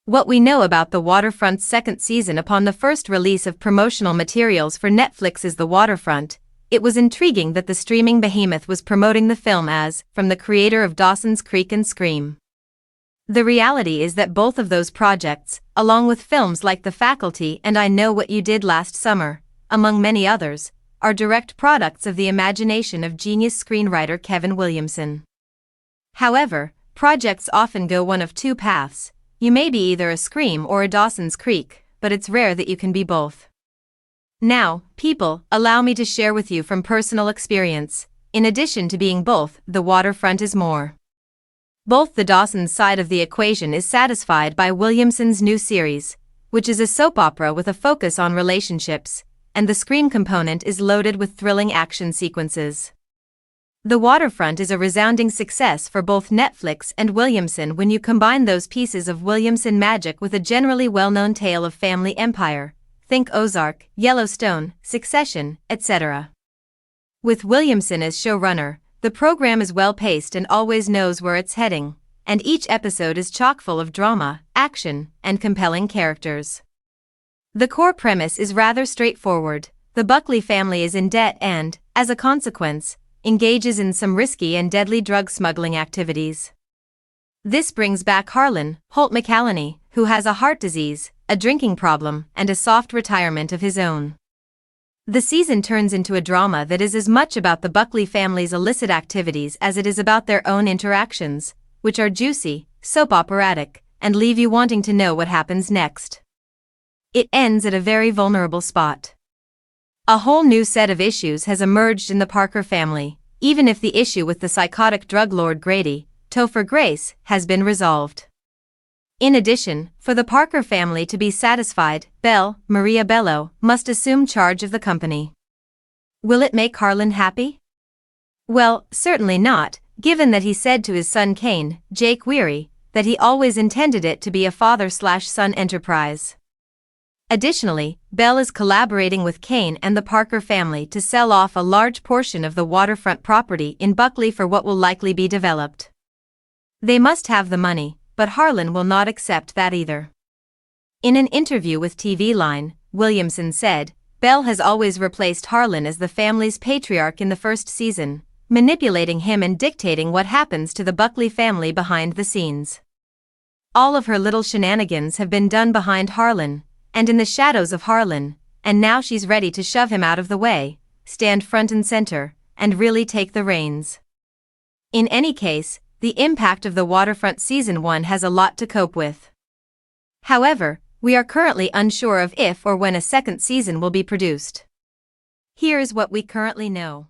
What we know about The Waterfront's second season upon the first release of promotional materials for Netflix's The Waterfront, it was intriguing that the streaming behemoth was promoting the film as, from the creator of Dawson's Creek and Scream. The reality is that both of those projects, along with films like The Faculty and I Know What You Did Last Summer, among many others, are direct products of the imagination of genius screenwriter Kevin Williamson. However, projects often go one of two paths. You may be either a Scream or a Dawson's Creek, but it's rare that you can be both. Now, people, allow me to share with you from personal experience, in addition to being both, The Waterfront is more. Both the Dawson's side of the equation is satisfied by Williamson's new series, which is a soap opera with a focus on relationships, and the Scream component is loaded with thrilling action sequences. The Waterfront is a resounding success for both Netflix and Williamson when you combine those pieces of Williamson magic with a generally well-known tale of family empire. Think Ozark, Yellowstone, Succession, etc. With Williamson as showrunner, the program is well-paced and always knows where it's heading, and each episode is chock full of drama, action, and compelling characters. The core premise is rather straightforward. The Buckley family is in debt and, as a consequence, engages in some risky and deadly drug smuggling activities. This brings back Harlan, Holt McCallany, who has a heart disease, a drinking problem, and a soft retirement of his own. The season turns into a drama that is as much about the Buckley family's illicit activities as it is about their own interactions, which are juicy, soap operatic, and leave you wanting to know what happens next. It ends at a very vulnerable spot. A whole new set of issues has emerged in the Parker family, even if the issue with the psychotic drug lord Grady, Topher Grace, has been resolved. In addition, for the Parker family to be satisfied, Maria Bello, must assume charge of the company. Will it make Harlan happy? Well, certainly not, given that he said to his son Kane, Jake Weary, that he always intended it to be a father-slash-son enterprise. Additionally, Belle is collaborating with Kane and the Parker family to sell off a large portion of the Waterfront property in Buckley for what will likely be developed. They must have the money, but Harlan will not accept that either. In an interview with TV Line, Williamson said, Belle has always replaced Harlan as the family's patriarch in the first season, manipulating him and dictating what happens to the Buckley family behind the scenes. All of her little shenanigans have been done behind Harlan, and in the shadows of Harlan, and now she's ready to shove him out of the way, stand front and center, and really take the reins. In any case, the impact of the Waterfront Season 1 has a lot to cope with. However, we are currently unsure of if or when a second season will be produced. Here is what we currently know.